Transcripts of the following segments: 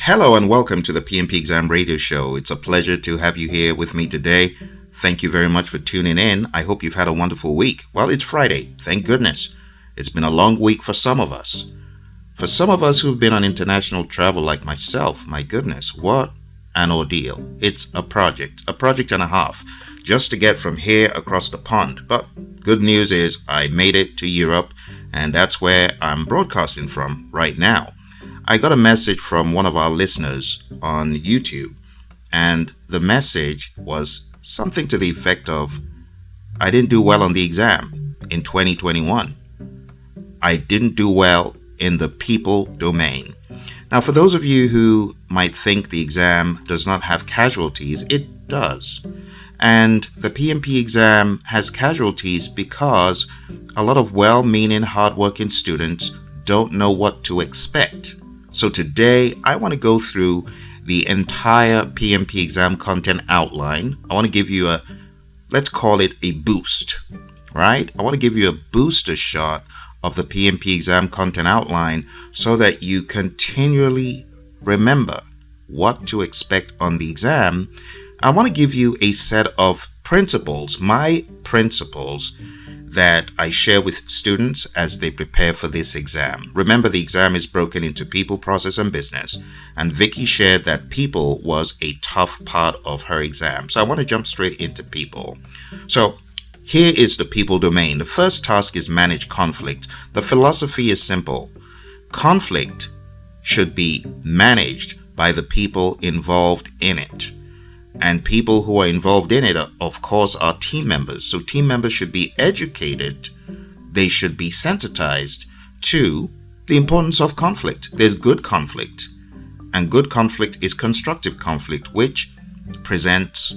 Hello and welcome to the PMP Exam Radio Show. It's a pleasure to have you here with me today. Thank you very much for tuning in. I hope you've had a wonderful week. Well, it's Friday. Thank goodness. It's been a long week for some of us. For some of us who've been on international travel like myself, my goodness, what an ordeal. It's a project and a half, just to get from here across the pond. But good news is I made it to Europe, and that's where I'm broadcasting from right now. I got a message from one of our listeners on YouTube, and the message was something to the effect of, I didn't do well on the exam in 2021. I didn't do well in the people domain. Now, for those of you who might think the exam does not have casualties, it does. And the PMP exam has casualties because a lot of well-meaning, hardworking students don't know what to expect. So today, I want to go through the entire PMP exam content outline. I want to give you let's call it a boost, right? I want to give you a booster shot of the PMP exam content outline so that you continually remember what to expect on the exam. I want to give you a set of principles, my principles, that I share with students as they prepare for this exam. Remember, the exam is broken into people, process, and business. And Vicky shared that people was a tough part of her exam. So I want to jump straight into people. So here is the people domain. The first task is manage conflict. The philosophy is simple. Conflict should be managed by the people involved in it. And people who are involved in it, of course, are team members. So team members should be educated. They should be sensitized to the importance of conflict. There's good conflict. And good conflict is constructive conflict, which presents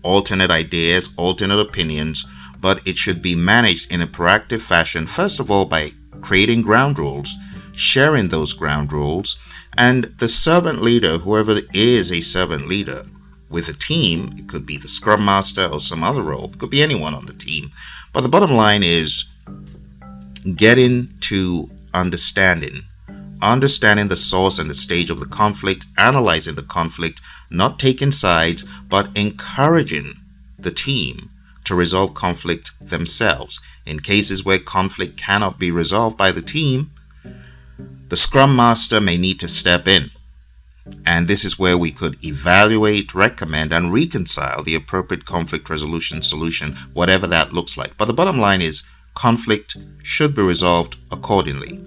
alternate ideas, alternate opinions, but it should be managed in a proactive fashion, first of all, by creating ground rules, sharing those ground rules, and the servant leader, whoever is a servant leader, with a team, it could be the scrum master or some other role, it could be anyone on the team. But the bottom line is getting to understanding the source and the stage of the conflict, analyzing the conflict, not taking sides, but encouraging the team to resolve conflict themselves. In cases where conflict cannot be resolved by the team, the scrum master may need to step in. And this is where we could evaluate, recommend, and reconcile the appropriate conflict resolution solution, whatever that looks like. But the bottom line is conflict should be resolved accordingly.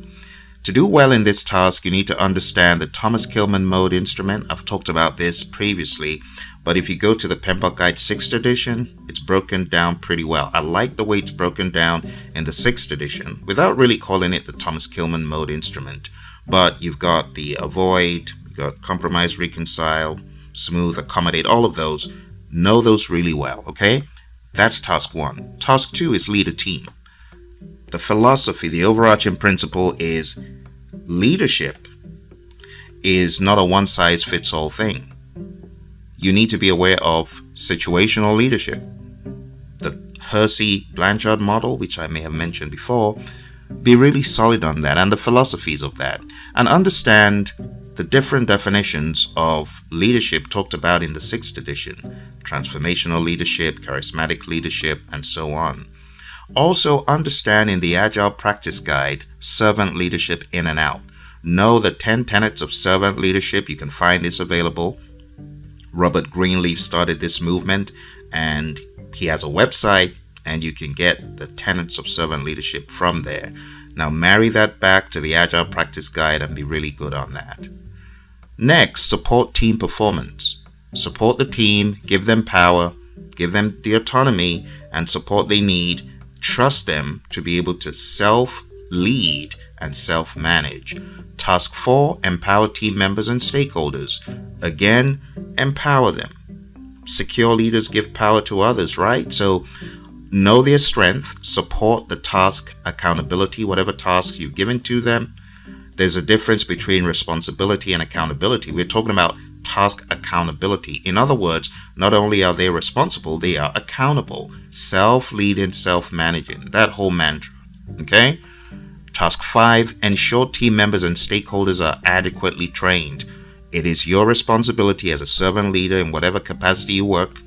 To do well in this task, you need to understand the Thomas Kilmann mode instrument. I've talked about this previously, but if you go to the PMP Guide 6th edition, it's broken down pretty well. I like the way it's broken down in the 6th edition without really calling it the Thomas Kilmann mode instrument. But you've got the avoid, got compromise, reconcile, smooth, accommodate, all of those. Know those really well, okay? That's task 1. Task 2 is lead a team. The philosophy, the overarching principle is leadership is not a one-size-fits-all thing. You need to be aware of situational leadership. The Hersey-Blanchard model, which I may have mentioned before, be really solid on that and the philosophies of that, and understand the different definitions of leadership talked about in the 6th edition, transformational leadership, charismatic leadership, and so on. Also understand in the Agile Practice Guide, servant leadership in and out. Know the 10 tenets of servant leadership. You can find this available. Robert Greenleaf started this movement, and he has a website, and you can get the tenets of servant leadership from there. Now marry that back to the Agile Practice Guide and be really good on that. Next, support team performance. Support the team, give them power, give them the autonomy and support they need. Trust them to be able to self-lead and self-manage. Task 4, empower team members and stakeholders. Again, empower them. Secure leaders give power to others, right? So know their strength, support the task accountability, whatever tasks you've given to them. There's a difference between responsibility and accountability. We're talking about task accountability. In other words, not only are they responsible, they are accountable. Self-leading, self-managing, that whole mantra. Okay? Task 5, ensure team members and stakeholders are adequately trained. It is your responsibility as a servant leader in whatever capacity you work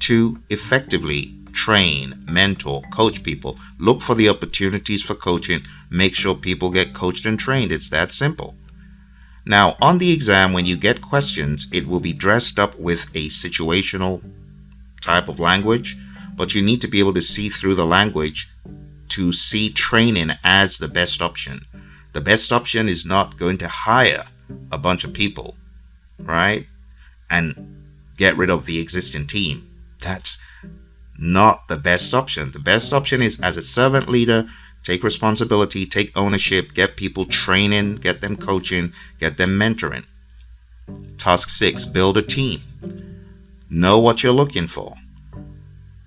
to effectively train, mentor, coach people. Look for the opportunities for coaching. Make sure people get coached and trained. It's that simple. Now, on the exam, when you get questions, it will be dressed up with a situational type of language, but you need to be able to see through the language to see training as the best option. The best option is not going to hire a bunch of people, right, and get rid of the existing team. That's not the best option. The best option is, as a servant leader, take responsibility, take ownership, get people training, get them coaching, get them mentoring. Task 6, build a team. Know what you're looking for.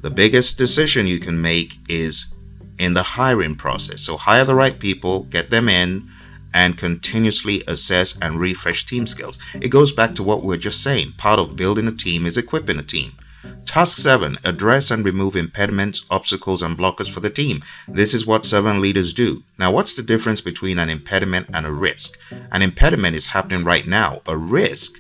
The biggest decision you can make is in the hiring process. So hire the right people, get them in, and continuously assess and refresh team skills. It goes back to what we were just saying. Part of building a team is equipping a team. Task 7, address and remove impediments, obstacles, and blockers for the team. This is what servant leaders do. Now, what's the difference between an impediment and a risk? An impediment is happening right now. A risk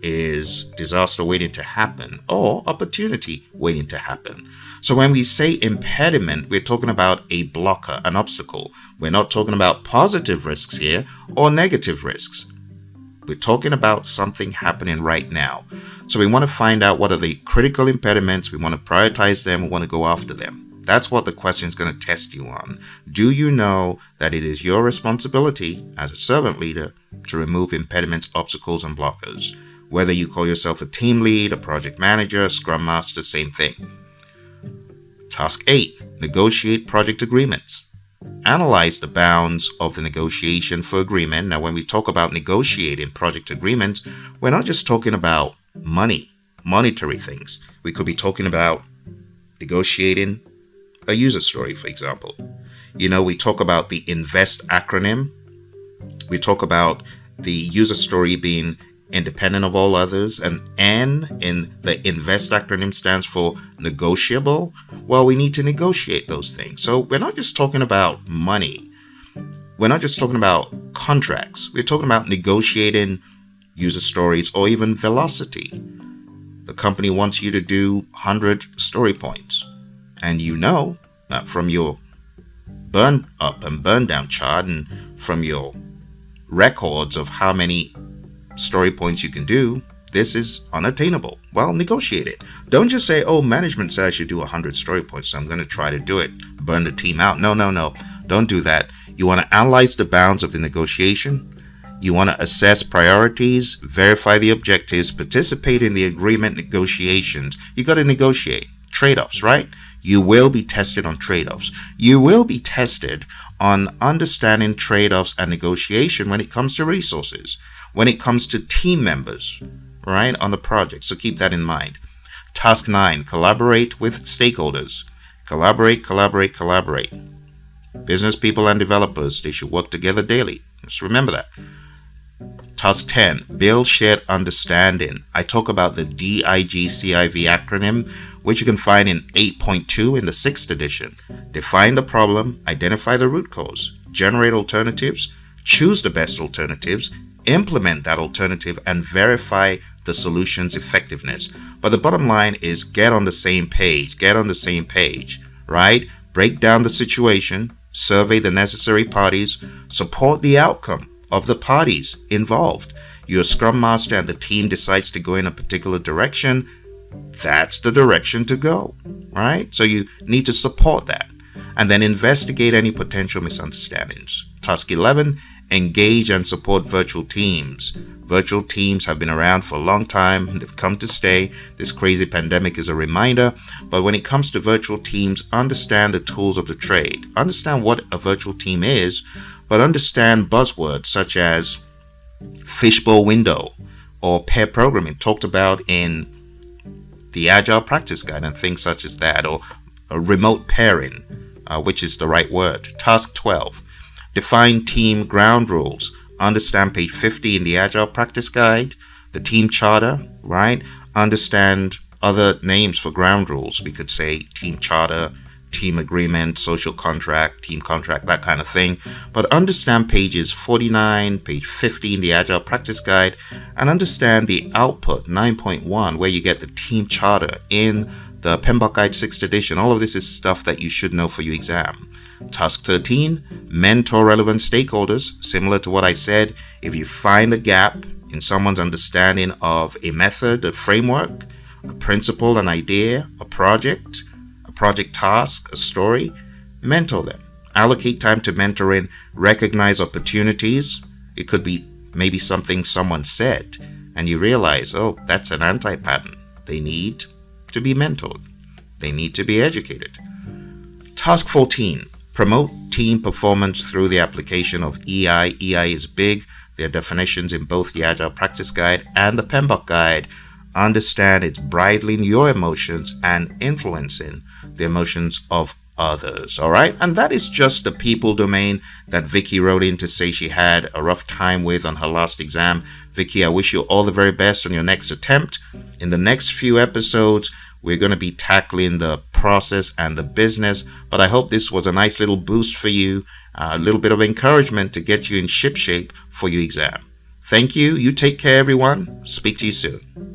is disaster waiting to happen or opportunity waiting to happen. So when we say impediment, we're talking about a blocker, an obstacle. We're not talking about positive risks here or negative risks. We're talking about something happening right now. So we want to find out what are the critical impediments. We want to prioritize them. We want to go after them. That's what the question is going to test you on. Do you know that it is your responsibility as a servant leader to remove impediments, obstacles, and blockers? Whether you call yourself a team lead, a project manager, scrum master, same thing. Task 8, negotiate project agreements. Analyze the bounds of the negotiation for agreement. Now, when we talk about negotiating project agreements, we're not just talking about money, monetary things. We could be talking about negotiating a user story, for example. We talk about the INVEST acronym. We talk about the user story being independent of all others, and N in the INVEST acronym stands for negotiable. Well, we need to negotiate those things. So we're not just talking about money. We're not just talking about contracts. We're talking about negotiating user stories or even velocity. The company wants you to do 100 story points, and you know that from your burn up and burn down chart and from your records of how many story points you can do, this is unattainable. Well, negotiate it. Don't just say, oh, management says I should do 100 story points, so I'm going to try to do it, burn the team out. No. Don't do that. You want to analyze the bounds of the negotiation. You want to assess priorities, verify the objectives, participate in the agreement negotiations. You got to negotiate trade-offs, right? You will be tested on trade-offs. You will be tested on understanding trade-offs and negotiation when it comes to resources, when it comes to team members, right, on the project. So keep that in mind. Task 9, collaborate with stakeholders. Collaborate. Business people and developers, they should work together daily. Just remember that. Task 10, build shared understanding. I talk about the DIGCIV acronym, which you can find in 8.2 in the 6th edition. Define the problem, identify the root cause, generate alternatives, choose the best alternatives, implement that alternative, and verify the solution's effectiveness. But the bottom line is get on the same page, right? Break down the situation, survey the necessary parties, support the outcome of the parties involved. Your scrum master and the team decides to go in a particular direction. That's the direction to go, right? So you need to support that and then investigate any potential misunderstandings. Task 11, engage and support virtual teams. Virtual teams have been around for a long time. They've come to stay. This crazy pandemic is a reminder. But when it comes to virtual teams, understand the tools of the trade. Understand what a virtual team is, but understand buzzwords such as fishbowl window or pair programming, talked about in the Agile Practice Guide and things such as that, or remote pairing, which is the right word. Task 12, define team ground rules. Understand page 50 in the Agile Practice Guide, the team charter, right? Understand other names for ground rules. We could say team charter, team agreement, social contract, team contract, that kind of thing. But understand pages 49, page 50 in the Agile Practice Guide, and understand the output 9.1, where you get the team charter in the PMP Guide 6th edition. All of this is stuff that you should know for your exam. Task 13, mentor relevant stakeholders. Similar to what I said, if you find a gap in someone's understanding of a method, a framework, a principle, an idea, a project task, a story, mentor them. Allocate time to mentoring, recognize opportunities. It could be maybe something someone said and you realize, oh, that's an anti-pattern. They need to be mentored. They need to be educated. Task 14, promote team performance through the application of EI. EI is big. There are definitions in both the Agile Practice Guide and the PMP Guide. Understand it's bridling your emotions and influencing the emotions of others. All right. And that is just the people domain that Vicky wrote in to say she had a rough time with on her last exam. Vicky, I wish you all the very best on your next attempt. In the next few episodes, we're going to be tackling the process and the business. But I hope this was a nice little boost for you, a little bit of encouragement to get you in ship shape for your exam. Thank you. You take care, everyone. Speak to you soon.